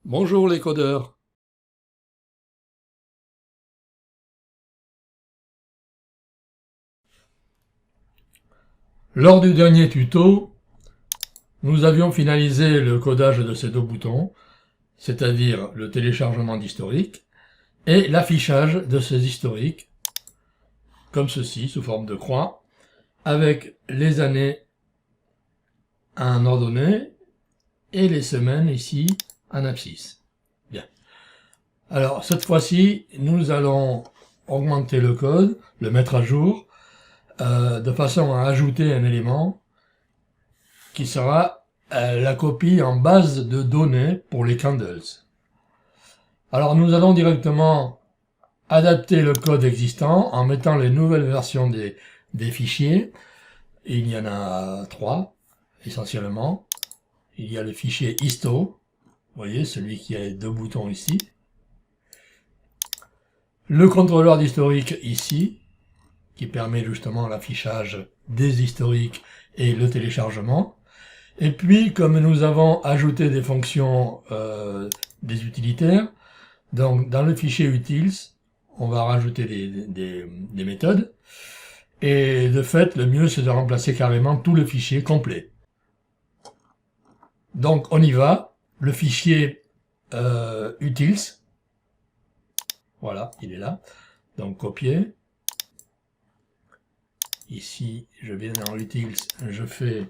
Bonjour les codeurs. Lors du dernier tuto, nous avions finalisé le codage de ces deux boutons, c'est-à-dire le téléchargement d'historique et l'affichage de ces historiques, comme ceci, sous forme de croix, avec les années à un ordonnée et les semaines ici en abscisse. Bien. Alors cette fois-ci, nous allons augmenter le code, le mettre à jour, de façon à ajouter un élément qui sera la copie en base de données pour les candles. Alors nous allons directement adapter le code existant en mettant les nouvelles versions des fichiers. Et il y en a 3 essentiellement. Il y a le fichier histo, vous voyez, celui qui a 2 boutons ici. Le contrôleur d'historique ici, qui permet justement l'affichage des historiques et le téléchargement. Et puis, comme nous avons ajouté des fonctions des utilitaires, donc dans le fichier utils, on va rajouter des méthodes. Et de fait, le mieux, c'est de remplacer carrément tout le fichier complet. Donc, on y va. Le fichier utils, voilà, il est là. Donc, copier. Ici, je viens dans utils, je fais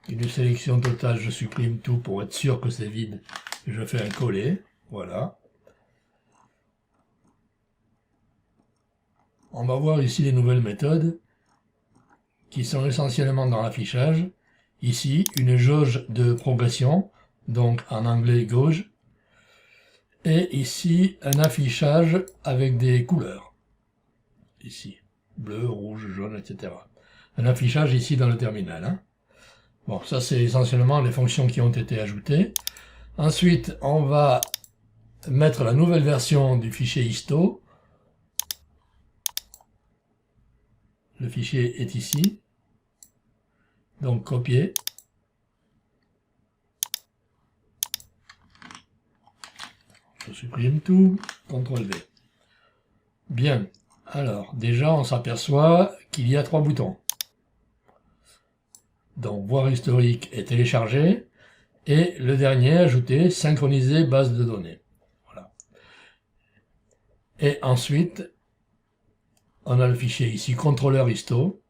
une sélection totale, je supprime tout pour être sûr que c'est vide. Je fais un coller, voilà. On va voir ici les nouvelles méthodes qui sont essentiellement dans l'affichage. Ici, une jauge de progression, donc en anglais gauge. Et ici, un affichage avec des couleurs. Ici, bleu, rouge, jaune, etc. Un affichage ici dans le terminal. Hein. Bon, ça c'est essentiellement les fonctions qui ont été ajoutées. Ensuite, on va mettre la nouvelle version du fichier histo. Le fichier est ici. Donc copier. Je supprime tout. CTRL V. Bien. Alors, déjà, on s'aperçoit qu'il y a 3 boutons. Donc, voir historique et télécharger. Et le dernier, ajouter, synchroniser base de données. Voilà. Et ensuite, on a le fichier ici, contrôleur histo,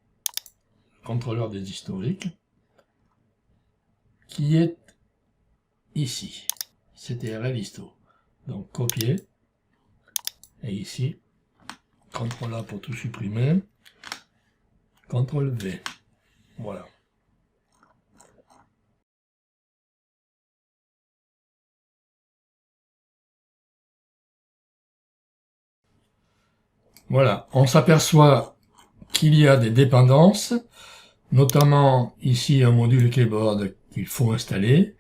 contrôleur des historiques, qui est ici, ctrl histo. Donc, copier. Et ici, CTRL A pour tout supprimer, CTRL V. Voilà. Voilà, on s'aperçoit qu'il y a des dépendances, notamment ici un module keyboard qu'il faut installer,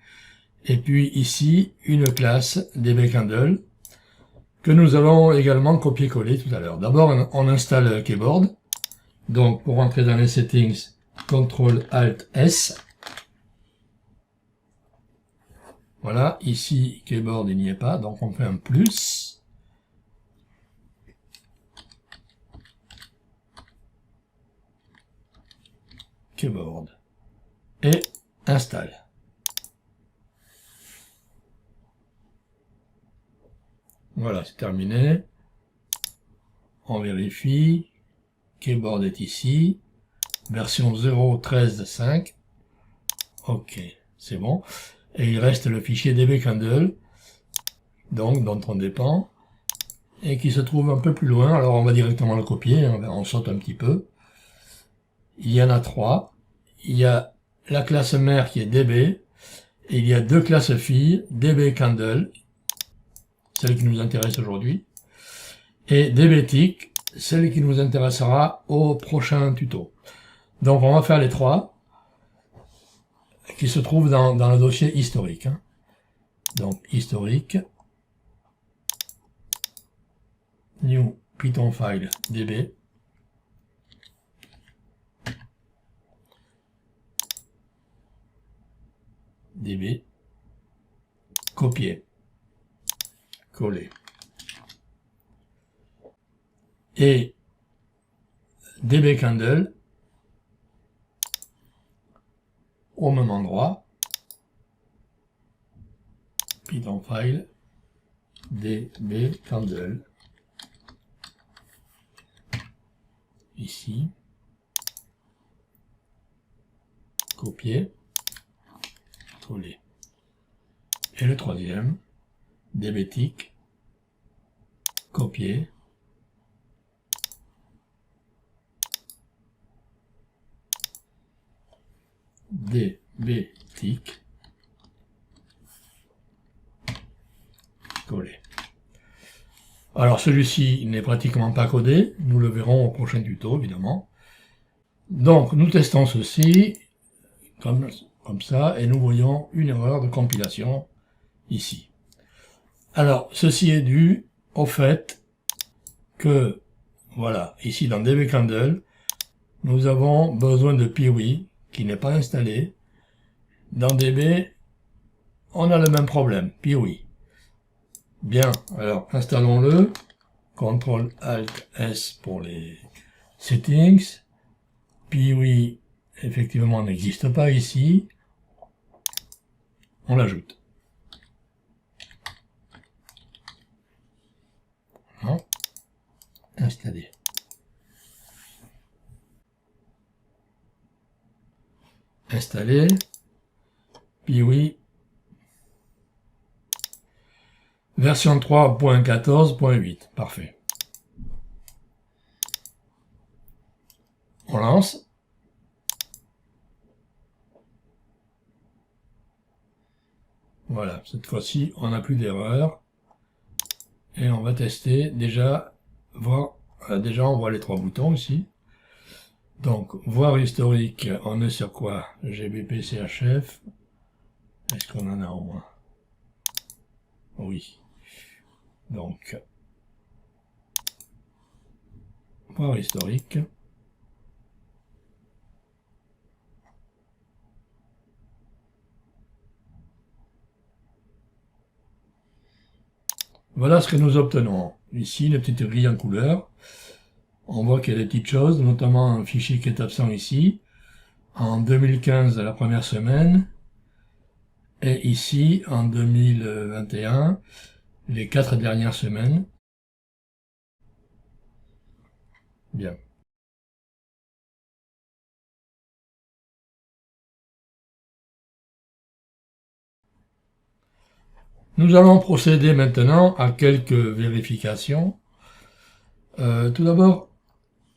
et puis ici une classe dbcandle que nous allons également copier-coller tout à l'heure. D'abord on installe keyboard, donc pour entrer dans les settings, CTRL-ALT-S. Voilà, ici keyboard il n'y est pas, donc on fait un plus. Keyboard et installe. Voilà, c'est terminé. On vérifie. Keyboard est ici. Version 0.13.5. Ok, c'est bon. Et il reste le fichier dbcandle, donc dont on dépend, et qui se trouve un peu plus loin. Alors on va directement le copier, on saute un petit peu. Il y en a 3. Il y a la classe mère qui est db, et il y a 2 classes filles, dbcandle, celle qui nous intéresse aujourd'hui, et dbtick, celle qui nous intéressera au prochain tuto. Donc on va faire les 3, qui se trouvent dans le dossier historique. Hein. Donc historique, new Python file db, db, copier, coller. Et dbcandle au même endroit, Python file, dbcandle, ici, copier, coller. Et le troisième, dbtick, copier, dbtick, coller. Alors celui-ci n'est pratiquement pas codé, nous le verrons au prochain tuto évidemment. Donc nous testons ceci, comme ça, et nous voyons une erreur de compilation ici. Alors ceci est dû au fait que, voilà, ici dans dbcandle, nous avons besoin de Piwi qui n'est pas installé. Dans db, on a le même problème, Piwi. Bien, alors installons-le, CTRL-ALT-S pour les settings, Piwi effectivement n'existe pas ici, on l'ajoute. Installer. Installer, Piwi, version 3.14.8, parfait. On lance. Voilà, cette fois-ci, on n'a plus d'erreur. Et on va tester, déjà, voir, déjà on voit les trois boutons ici. Donc, voir historique, on est sur quoi? GBP CHF. Est-ce qu'on en a au moins? Oui. Donc, voir historique. Voilà ce que nous obtenons. Ici, les petites grilles en couleur. On voit qu'il y a des petites choses, notamment un fichier qui est absent ici. En 2015, la première semaine. Et ici, en 2021, les 4 dernières semaines. Bien. Nous allons procéder maintenant à quelques vérifications. Tout d'abord,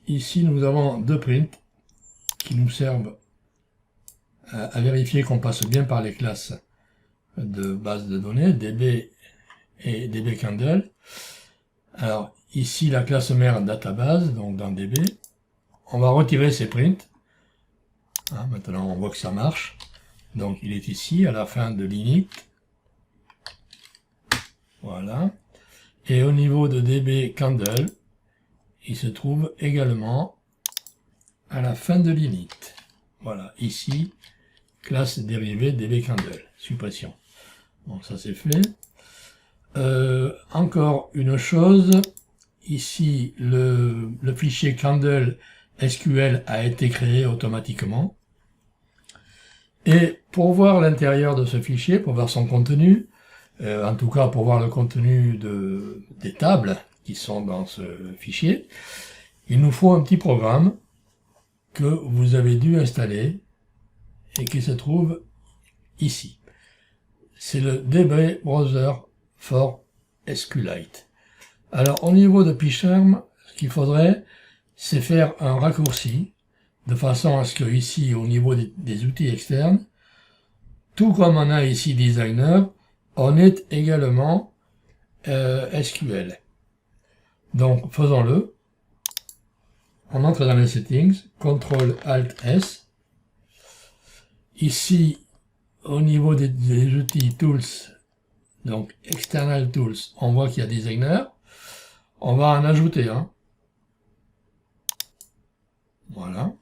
ici nous avons deux prints qui nous servent à vérifier qu'on passe bien par les classes de base de données, DB et dbcandle. Alors ici la classe mère database, donc dans DB. On va retirer ces prints. Maintenant on voit que ça marche. Donc il est ici à la fin de l'init. Voilà. Et au niveau de dbcandle, il se trouve également à la fin de l'init. Voilà, ici, classe dérivée dbcandle, suppression. Bon, ça c'est fait. Encore une chose, ici, le fichier candle SQL a été créé automatiquement. Et pour voir l'intérieur de ce fichier, pour voir son contenu, en tout cas pour voir le contenu des tables qui sont dans ce fichier, il nous faut un petit programme que vous avez dû installer et qui se trouve ici. C'est le DB Browser for SQLite. Alors au niveau de PyCharm, ce qu'il faudrait, c'est faire un raccourci de façon à ce que ici, au niveau des outils externes, tout comme on a ici Designer, on ait également SQL. Donc faisons-le. On entre dans les settings, CTRL-ALT-S. Ici, au niveau des outils Tools, donc External Tools, on voit qu'il y a Designer. On va en ajouter un. Voilà.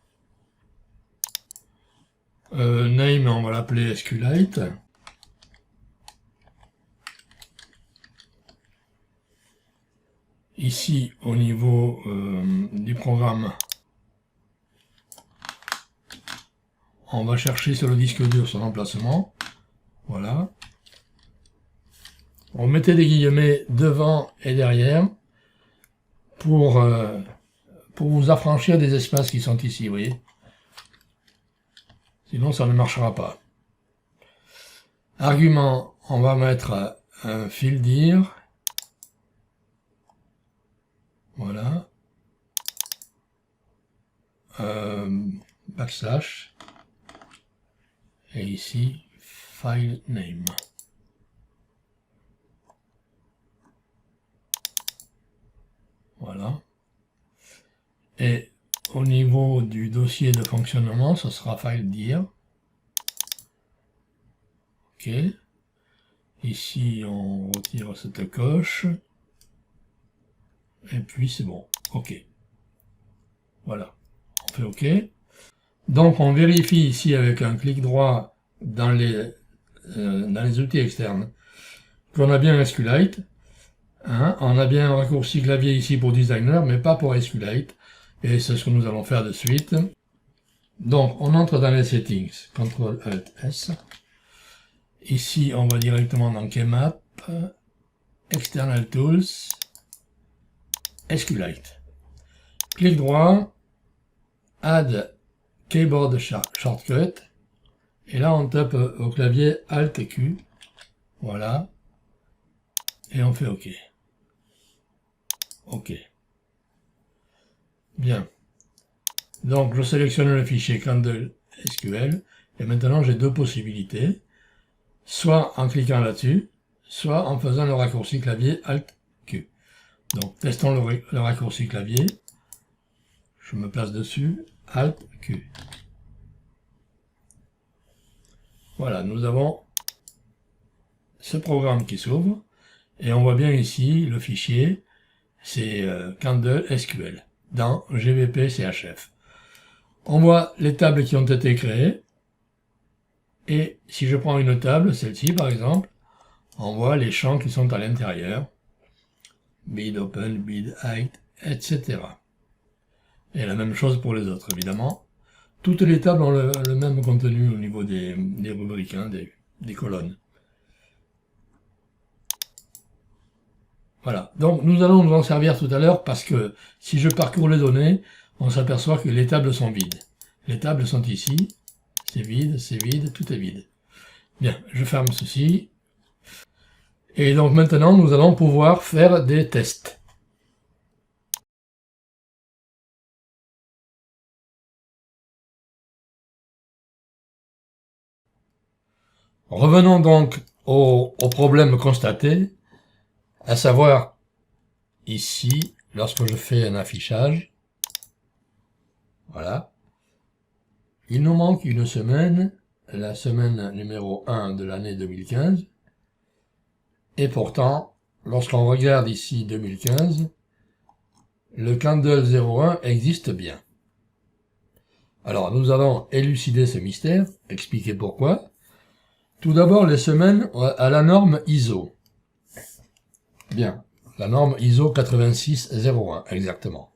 Name, on va l'appeler SQLite. Ici, au niveau du programme, on va chercher sur le disque dur son emplacement. Voilà. On mettait des guillemets devant et derrière pour vous affranchir des espaces qui sont ici, vous voyez. Sinon, ça ne marchera pas. Argument, on va mettre un fil dire. Voilà. Backslash. Et ici, file name. Voilà. Et au niveau du dossier de fonctionnement, ce sera file dir. OK. Ici, on retire cette coche. Et puis, c'est bon. OK. Voilà. On fait OK. Donc, on vérifie ici avec un clic droit dans les outils externes qu'on a bien SQLite. Hein, on a bien un raccourci clavier ici pour Designer, mais pas pour SQLite. Et c'est ce que nous allons faire de suite. Donc, on entre dans les settings. CTRL-ALT-S. Ici, on va directement dans Keymap, External Tools, SQLite. Clic droit, Add Keyboard Shortcut. Et là, on tape au clavier Alt-Q. Voilà. Et on fait OK. OK. Bien. Donc, je sélectionne le fichier Candle SQL. Et maintenant, j'ai deux possibilités. Soit en cliquant là-dessus, soit en faisant le raccourci clavier Alt-Q. Donc, testons le raccourci clavier. Je me place dessus. Alt-Q. Voilà, nous avons ce programme qui s'ouvre. Et on voit bien ici le fichier, c'est Candle SQL dans GVP CHF. On voit les tables qui ont été créées. Et si je prends une table, celle-ci par exemple, on voit les champs qui sont à l'intérieur. Bid open, bid height, etc. Et la même chose pour les autres, évidemment. Toutes les tables ont le même contenu au niveau des rubriques, hein, des colonnes. Voilà, donc nous allons nous en servir tout à l'heure parce que si je parcours les données, on s'aperçoit que les tables sont vides. Les tables sont ici, c'est vide, tout est vide. Bien, je ferme ceci. Et donc maintenant, nous allons pouvoir faire des tests. Revenons donc au problème constaté, à savoir ici, lorsque je fais un affichage, voilà, il nous manque une semaine, la semaine numéro 1 de l'année 2015, et pourtant, lorsqu'on regarde ici 2015, le Candle 01 existe bien. Alors, nous allons élucider ce mystère, expliquer pourquoi. Tout d'abord, les semaines à la norme ISO. Bien, la norme ISO 8601, exactement,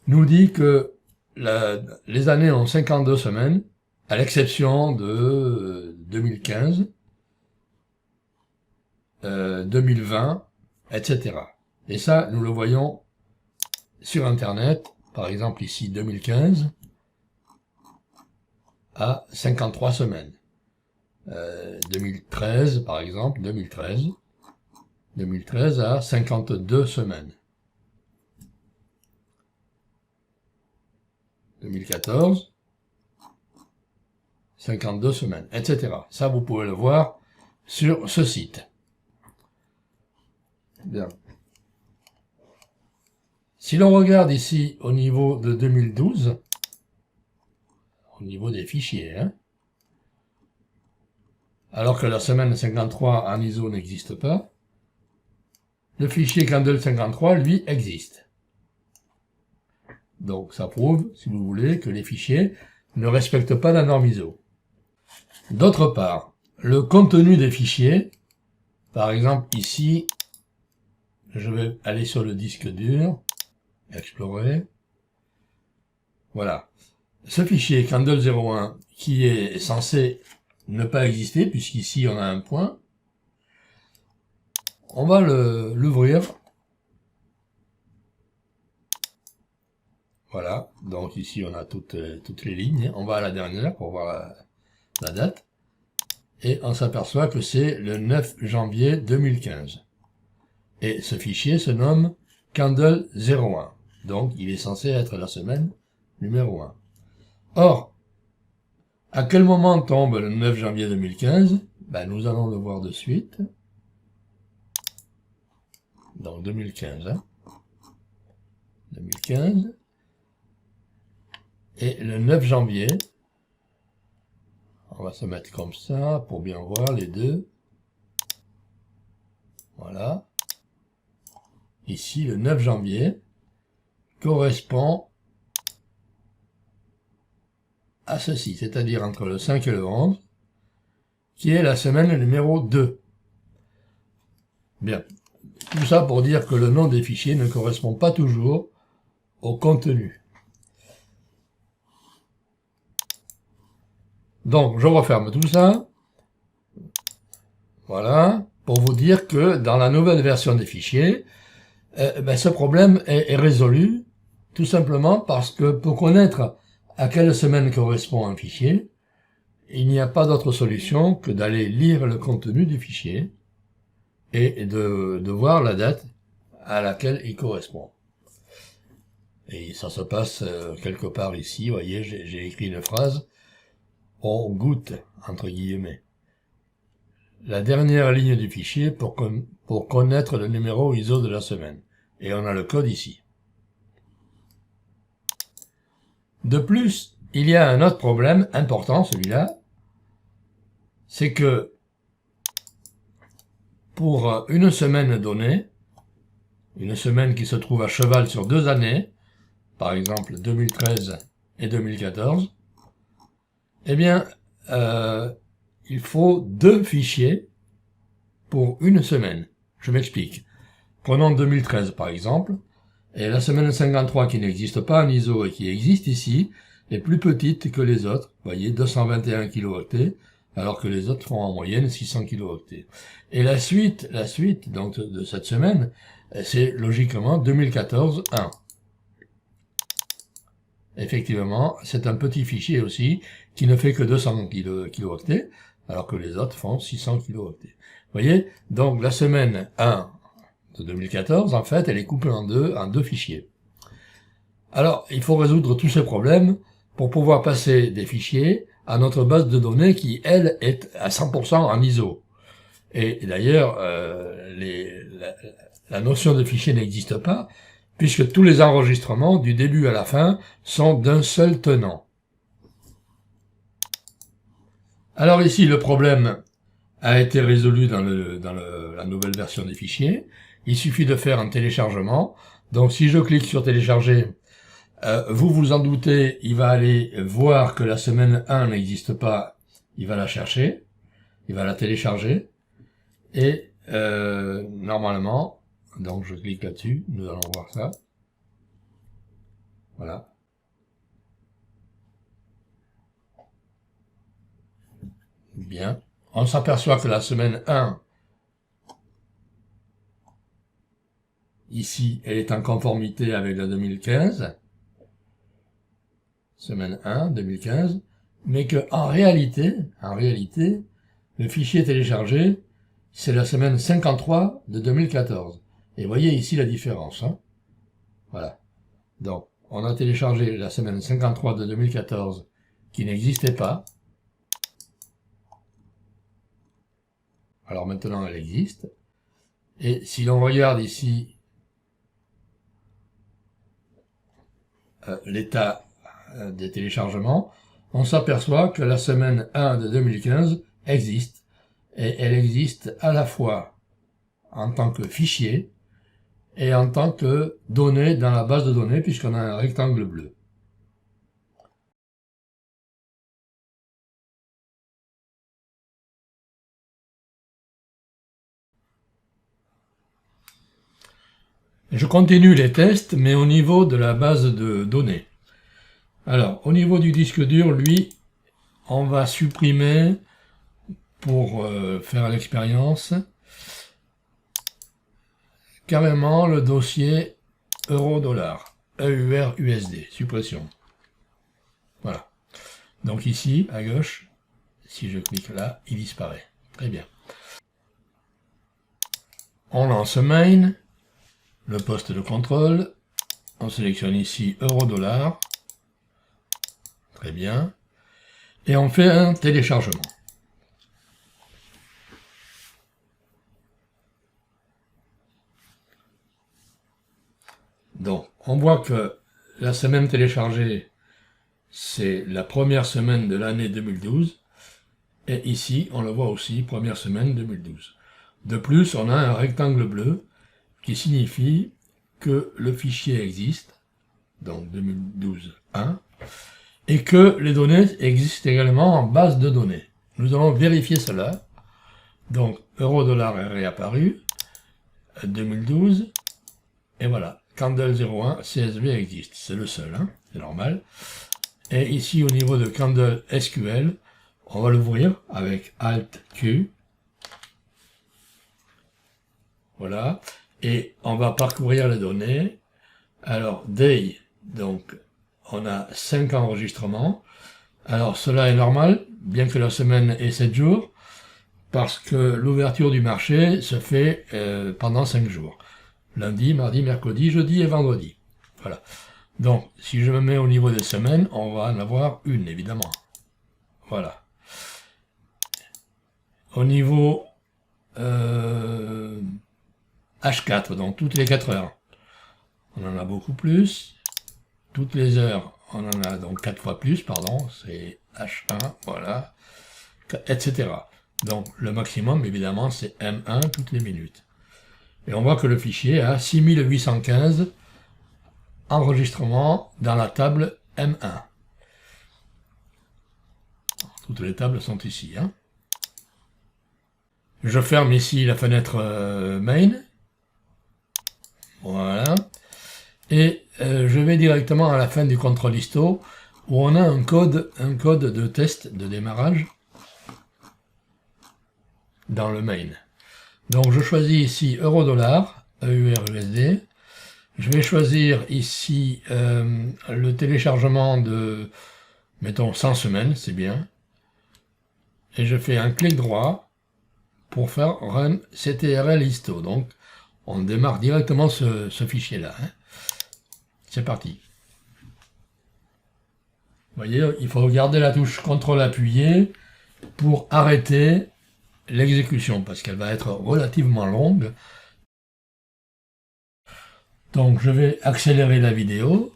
nous dit que les années ont 52 semaines, à l'exception de 2015, 2020, etc. Et ça, nous le voyons sur Internet, par exemple ici 2015, à 53 semaines. 2013, par exemple, 2013 à 52 semaines. 2014, 52 semaines, etc. Ça, vous pouvez le voir sur ce site. Bien. Si l'on regarde ici au niveau de 2012, au niveau des fichiers, hein, alors que la semaine 53 en ISO n'existe pas, le fichier Candle 53, lui, existe. Donc ça prouve, si vous voulez, que les fichiers ne respectent pas la norme ISO. D'autre part, le contenu des fichiers, par exemple ici, je vais aller sur le disque dur, explorer. Voilà. Ce fichier candle01 qui est censé ne pas exister, puisqu'ici on a un point, on va l'ouvrir. Voilà, donc ici on a toutes les lignes. On va à la dernière pour voir la date. Et on s'aperçoit que c'est le 9 janvier 2015. Et ce fichier se nomme Candle01. Donc il est censé être la semaine numéro 1. Or, à quel moment tombe le 9 janvier 2015? Ben, nous allons le voir de suite. Donc 2015. Hein. 2015. Et le 9 janvier, on va se mettre comme ça pour bien voir les deux. Voilà. Ici, le 9 janvier correspond à ceci, c'est-à-dire entre le 5 et le 11, qui est la semaine numéro 2. Bien. Tout ça pour dire que le nom des fichiers ne correspond pas toujours au contenu. Donc, je referme tout ça. Voilà. Pour vous dire que dans la nouvelle version des fichiers, ce problème est résolu tout simplement parce que pour connaître à quelle semaine correspond un fichier, il n'y a pas d'autre solution que d'aller lire le contenu du fichier et de voir la date à laquelle il correspond. Et ça se passe quelque part ici, vous voyez, j'ai écrit une phrase, on goûte, entre guillemets. La dernière ligne du fichier pour connaître le numéro ISO de la semaine. Et on a le code ici. De plus, il y a un autre problème important, celui-là, c'est que pour une semaine donnée, une semaine qui se trouve à cheval sur 2 années, par exemple 2013 et 2014, eh bien, il faut 2 fichiers pour une semaine. Je m'explique. Prenons 2013 par exemple, et la semaine 53 qui n'existe pas en ISO et qui existe ici, est plus petite que les autres, vous voyez, 221 kilooctets, alors que les autres font en moyenne 600 kilooctets. Et la suite donc de cette semaine, c'est logiquement 2014-1. Effectivement, c'est un petit fichier aussi, qui ne fait que 200 kilooctets, alors que les autres font 600 kilooctets. Vous voyez, donc la semaine 1 de 2014, en fait, elle est coupée en deux fichiers. Alors, il faut résoudre tous ces problèmes pour pouvoir passer des fichiers à notre base de données qui, elle, est à 100% en ISO. Et d'ailleurs, la notion de fichier n'existe pas, puisque tous les enregistrements, du début à la fin, sont d'un seul tenant. Alors ici, le problème a été résolu dans la nouvelle version des fichiers. Il suffit de faire un téléchargement. Donc si je clique sur télécharger, vous vous en doutez, il va aller voir que la semaine 1 n'existe pas, il va la chercher, il va la télécharger, et normalement, donc je clique là-dessus, nous allons voir ça. Voilà. Bien. On s'aperçoit que la semaine 1, ici, elle est en conformité avec la 2015. Semaine 1, 2015. Mais que, en réalité, le fichier téléchargé, c'est la semaine 53 de 2014. Et voyez ici la différence. Hein. Voilà. Donc, on a téléchargé la semaine 53 de 2014 qui n'existait pas. Alors maintenant, elle existe. Et si l'on regarde ici l'état des téléchargements, on s'aperçoit que la semaine 1 de 2015 existe. Et elle existe à la fois en tant que fichier et en tant que donnée dans la base de données, puisqu'on a un rectangle bleu. Je continue les tests, mais au niveau de la base de données. Alors, au niveau du disque dur, lui, on va supprimer, pour faire l'expérience, carrément le dossier euro-dollar, EUR-USD, suppression. Voilà. Donc ici, à gauche, si je clique là, il disparaît. Très bien. On lance main, le poste de contrôle, on sélectionne ici euro-dollar, très bien, et on fait un téléchargement. Donc, on voit que la semaine téléchargée, c'est la première semaine de l'année 2012, et ici, on le voit aussi, première semaine 2012. De plus, on a un rectangle bleu qui signifie que le fichier existe, donc 2012.1, et que les données existent également en base de données. Nous allons vérifier cela. Donc, euro-dollar est réapparu, 2012, et voilà, Candle 01 CSV existe, c'est le seul, hein, c'est normal. Et ici, au niveau de Candle SQL, on va l'ouvrir avec Alt Q. Voilà, et on va parcourir les données. Alors, Day, donc, on a 5 enregistrements. Alors, cela est normal, bien que la semaine ait 7 jours, parce que l'ouverture du marché se fait pendant 5 jours. Lundi, mardi, mercredi, jeudi et vendredi. Voilà. Donc, si je me mets au niveau des semaines, on va en avoir une, évidemment. Voilà. Au niveau H4, donc toutes les 4 heures, on en a beaucoup plus. Toutes les heures, on en a donc 4 fois plus, pardon, c'est H1, voilà, etc. Donc, le maximum, évidemment, c'est M1 toutes les minutes. Et on voit que le fichier a 6815 enregistrements dans la table M1. Toutes les tables sont ici. Hein. Je ferme ici la fenêtre main. Voilà. Et je vais directement à la fin du contrôle histo où on a un code de test de démarrage dans le main. Donc je choisis ici euro-dollar, EUR-USD. Je vais choisir ici le téléchargement de, mettons, 100 semaines, c'est bien. Et je fais un clic droit pour faire Run CTRL histo. Donc, on démarre directement ce fichier-là. Hein. C'est parti. Vous voyez, il faut garder la touche CTRL appuyée pour arrêter l'exécution, parce qu'elle va être relativement longue. Donc, je vais accélérer la vidéo.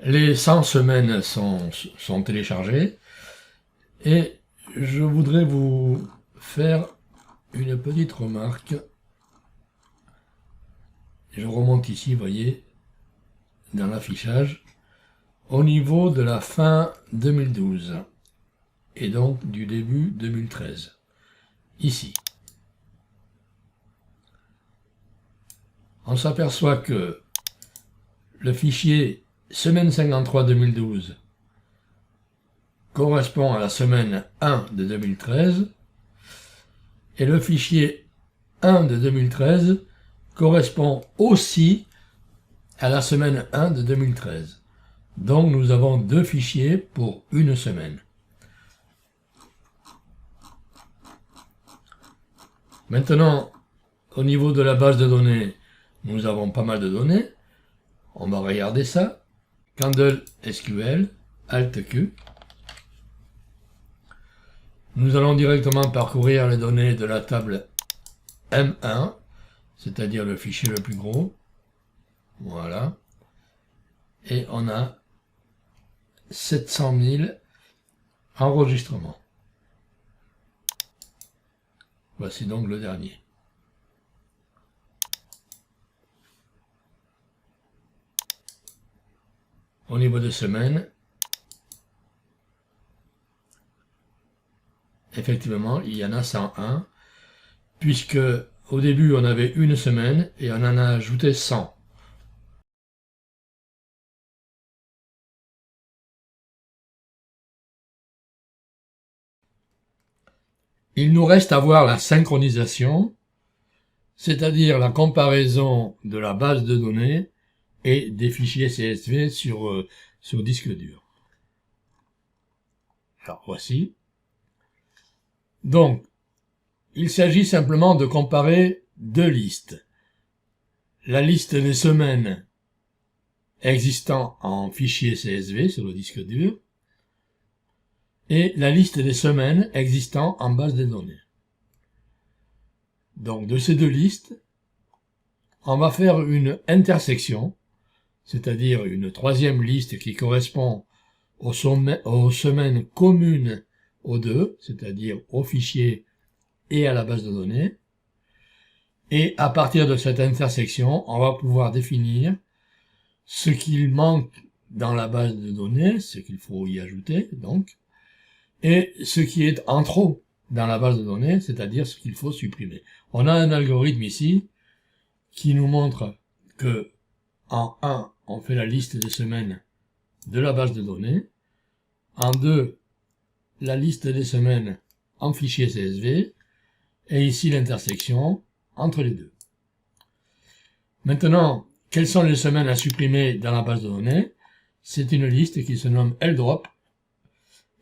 Les 100 semaines sont téléchargées et je voudrais vous faire une petite remarque. Je remonte ici, vous voyez, dans l'affichage, au niveau de la fin 2012 et donc du début 2013. Ici. On s'aperçoit que le fichier semaine 53 2012 correspond à la semaine 1 de 2013 et le fichier 1 de 2013 correspond aussi à la semaine 1 de 2013. Donc nous avons deux fichiers pour une semaine. Maintenant, au niveau de la base de données, nous avons pas mal de données. On va regarder ça. Candle SQL, Alt Q. Nous allons directement parcourir les données de la table M1, c'est-à-dire le fichier le plus gros. Voilà. Et on a 700 000 enregistrements. Voici donc le dernier. au niveau des semaines, effectivement, il y en a 101, puisque au début on avait une semaine et on en a ajouté 100. Il nous reste à voir la synchronisation, c'est-à-dire la comparaison de la base de données et des fichiers CSV sur disque dur. Alors voici. Donc, il s'agit simplement de comparer deux listes. La liste des semaines existant en fichier CSV sur le disque dur et la liste des semaines existant en base de données. Donc de ces deux listes, on va faire une intersection, c'est-à-dire une troisième liste qui correspond aux semaines communes aux deux, c'est-à-dire au fichier et à la base de données. Et à partir de cette intersection, on va pouvoir définir ce qu'il manque dans la base de données, ce qu'il faut y ajouter, donc, et ce qui est en trop dans la base de données, c'est-à-dire ce qu'il faut supprimer. On a un algorithme ici qui nous montre que en 1, on fait la liste des semaines de la base de données, en 2, la liste des semaines en fichier CSV, et ici l'intersection entre les deux. Maintenant, quelles sont les semaines à supprimer dans la base de données? C'est une liste qui se nomme LDrop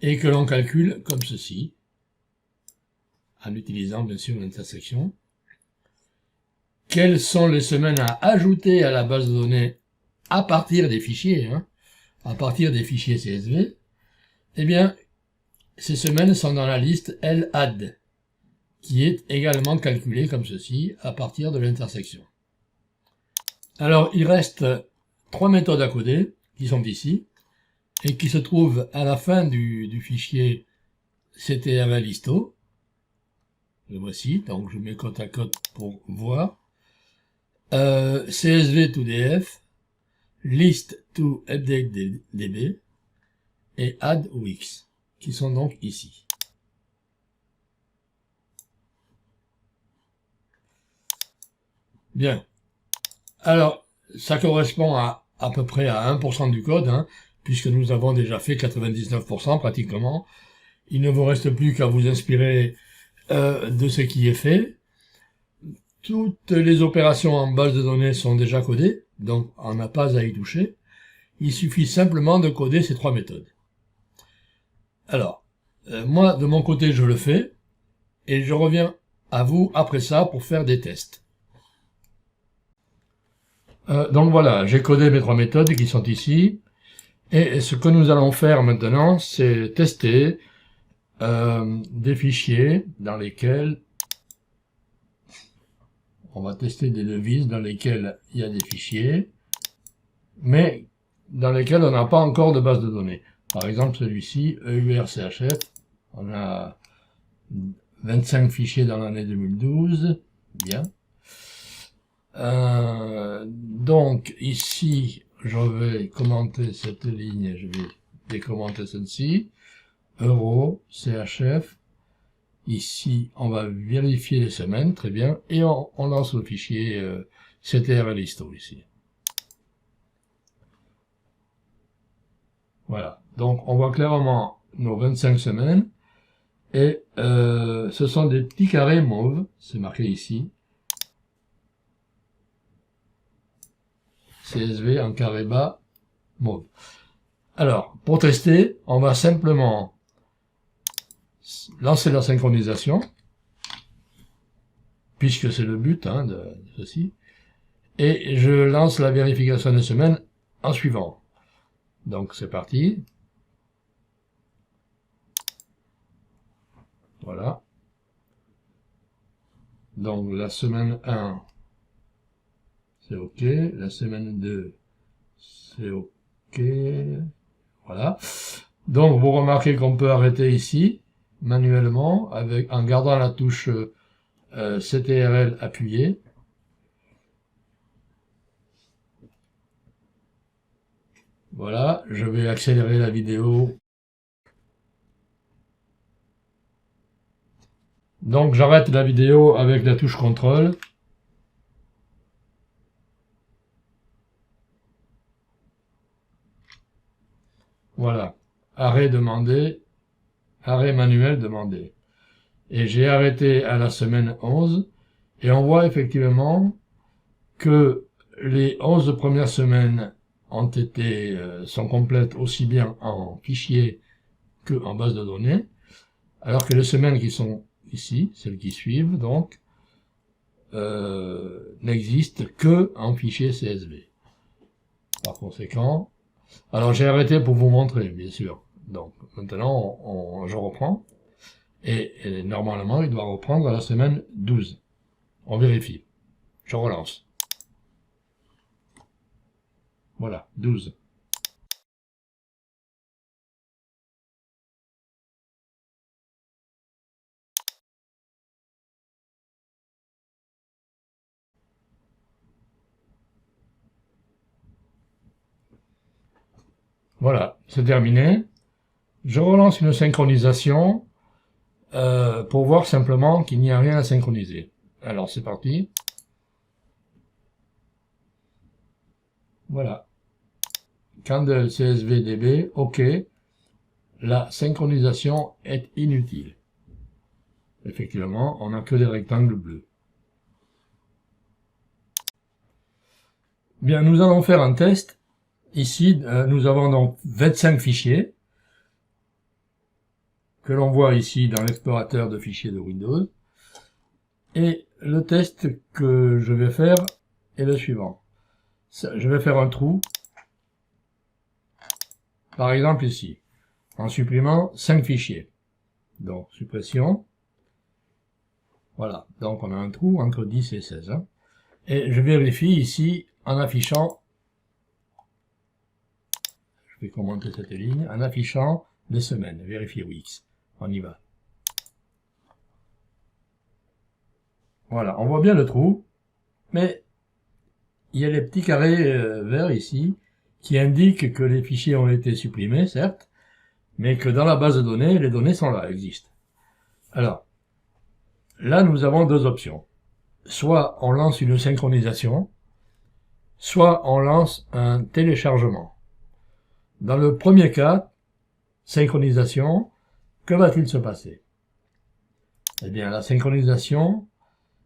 et que l'on calcule comme ceci, en utilisant bien sûr l'intersection. Quelles sont les semaines à ajouter à la base de données à partir des fichiers, à partir des fichiers CSV? Eh bien, ces semaines sont dans la liste LAD, qui est également calculée comme ceci, à partir de l'intersection. Alors, il reste trois méthodes à coder, qui sont ici, et qui se trouvent à la fin du fichier CTRL histo. Le voici, donc je mets côte à côte pour voir. CSV to DF, list to update DB, et add UX, qui sont donc ici. Bien. Alors, ça correspond à peu près à 1% du code, puisque nous avons déjà fait 99% pratiquement. Il ne vous reste plus qu'à vous inspirer de ce qui est fait. Toutes les opérations en base de données sont déjà codées, donc on n'a pas à y toucher. Il suffit simplement de coder ces trois méthodes. Alors, moi, de mon côté, je le fais, et je reviens à vous après ça pour faire des tests. Donc voilà, j'ai codé mes trois méthodes qui sont ici, et ce que nous allons faire maintenant, c'est tester des fichiers dans lesquels on va tester des devises dans lesquelles il y a des fichiers, mais dans lesquels on n'a pas encore de base de données. Par exemple, celui-ci, EURCHF, on a 25 fichiers dans l'année 2012, bien. Donc, ici, je vais commenter cette ligne, je vais décommenter celle-ci, Euro, CHF, ici, on va vérifier les semaines, très bien, et on lance le fichier CTRL histo ici. Voilà, donc on voit clairement nos 25 semaines, et ce sont des petits carrés mauves, c'est marqué ici, CSV en carré bas, mauve. Alors, pour tester, on va simplement lancer la synchronisation, puisque c'est le but de ceci, et je lance la vérification des semaines en suivant. Donc c'est parti. Voilà. Donc la semaine 1, c'est OK. La semaine 2, c'est OK. Voilà. Donc vous remarquez qu'on peut arrêter ici, manuellement, en gardant la touche CTRL appuyée. Voilà, je vais accélérer la vidéo. Donc j'arrête la vidéo avec la touche contrôle. Voilà, arrêt demandé, arrêt manuel demandé. Et j'ai arrêté à la semaine 11, et on voit effectivement que les 11 premières semaines sont complètes aussi bien en fichier que en base de données, alors que les semaines qui sont ici, celles qui suivent donc, n'existent que en fichier CSV. Par conséquent, alors j'ai arrêté pour vous montrer, bien sûr. Donc maintenant, je reprends. Et normalement, il doit reprendre à la semaine 12. On vérifie. Je relance. Voilà, 12. Voilà, c'est terminé. Je relance une synchronisation pour voir simplement qu'il n'y a rien à synchroniser. Alors c'est parti. Voilà. Candle CSV-DB, OK. La synchronisation est inutile. Effectivement, on n'a que des rectangles bleus. Bien, nous allons faire un test. Ici, nous avons donc 25 fichiers que l'on voit ici dans l'explorateur de fichiers de Windows. Et le test que je vais faire est le suivant. Je vais faire un trou, par exemple ici, en supprimant 5 fichiers. Donc, suppression. Voilà, donc on a un trou entre 10 et 16. Hein. Et je vérifie ici en affichant, je vais commenter cette ligne, en affichant les semaines, vérifier Wix. On y va. Voilà, on voit bien le trou, mais il y a les petits carrés verts ici qui indiquent que les fichiers ont été supprimés, certes, mais que dans la base de données, les données sont là, existent. Alors, là, nous avons deux options. Soit on lance une synchronisation, soit on lance un téléchargement. Dans le premier cas, synchronisation, que va-t-il se passer? Eh bien, la synchronisation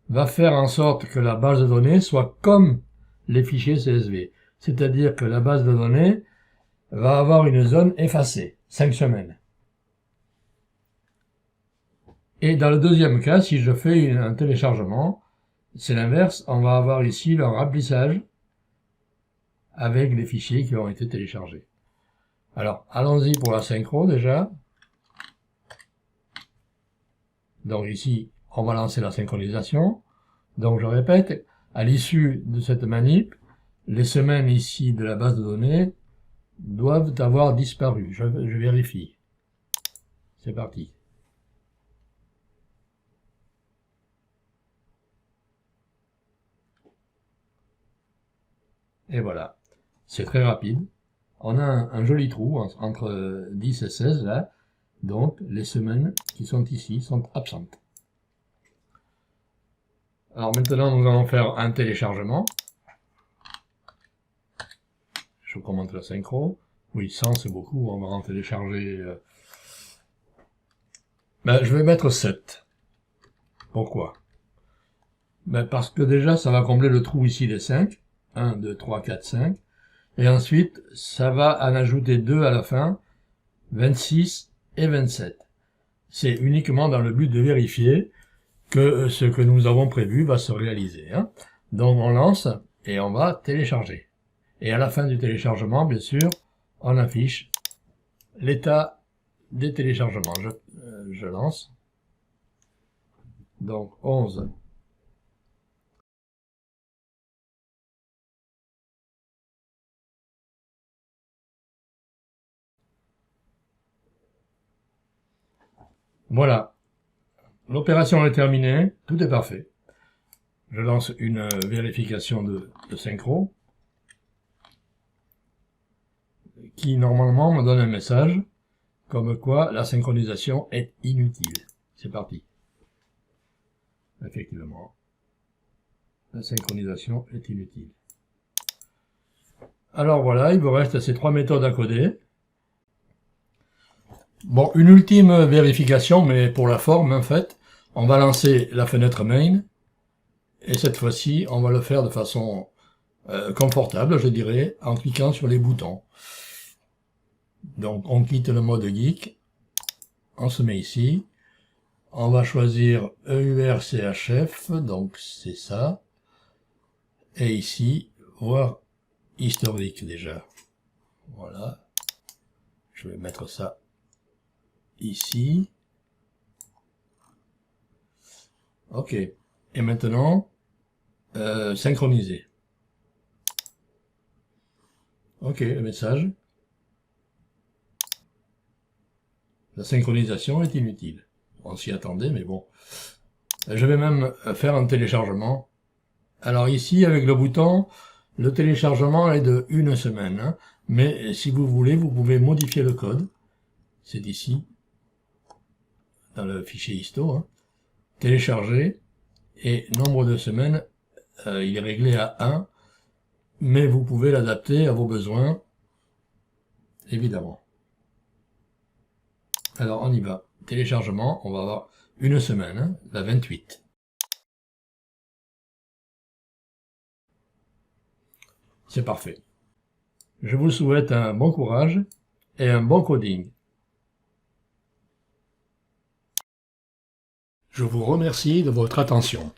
va faire en sorte que la base de données soit comme les fichiers CSV. C'est-à-dire que la base de données va avoir une zone effacée, 5 semaines. Et dans le deuxième cas, si je fais un téléchargement, c'est l'inverse, on va avoir ici le remplissage avec les fichiers qui ont été téléchargés. Alors, allons-y pour la synchro déjà. Donc ici, on va lancer la synchronisation. Donc je répète, à l'issue de cette manip, les semaines ici de la base de données doivent avoir disparu. Je vérifie. C'est parti. Et voilà. C'est très rapide. On a un joli trou entre 10 et 16 là. Donc les semaines qui sont ici sont absentes. Alors maintenant nous allons faire un téléchargement. Je vous commente la synchro. Oui, 100 c'est beaucoup, on va en télécharger... Ben, je vais mettre 7. Pourquoi? Ben, parce que déjà ça va combler le trou ici des 5. 1, 2, 3, 4, 5. Et ensuite, ça va en ajouter 2 à la fin, 26 et 27. C'est uniquement dans le but de vérifier que ce que nous avons prévu va se réaliser. Hein. Donc on lance et on va télécharger. Et à la fin du téléchargement, bien sûr, on affiche l'état des téléchargements. Je lance. Donc 11. Voilà. L'opération est terminée. Tout est parfait. Je lance une vérification de synchro. qui normalement me donne un message comme quoi la synchronisation est inutile. C'est parti. Effectivement, la synchronisation est inutile. Alors voilà, il vous reste ces 3 méthodes à coder. Bon, une ultime vérification, mais pour la forme, en fait, on va lancer la fenêtre main, et cette fois-ci, on va le faire de façon confortable, je dirais, en cliquant sur les boutons. Donc, on quitte le mode geek, on se met ici, on va choisir EURCHF, donc c'est ça, et ici, voir historique déjà. Voilà, je vais mettre ça ici. Ok, et maintenant, synchroniser. Ok, le message. La synchronisation est inutile. On s'y attendait, mais bon. Je vais même faire un téléchargement. Alors ici, avec le bouton, le téléchargement est de 1 semaine. Hein. Mais si vous voulez, vous pouvez modifier le code. C'est ici, dans le fichier histo. Hein. Télécharger. Et nombre de semaines, il est réglé à 1. Mais vous pouvez l'adapter à vos besoins, évidemment. Alors on y va. Téléchargement, on va avoir 1 semaine, hein, la 28. C'est parfait. Je vous souhaite un bon courage et un bon coding. Je vous remercie de votre attention.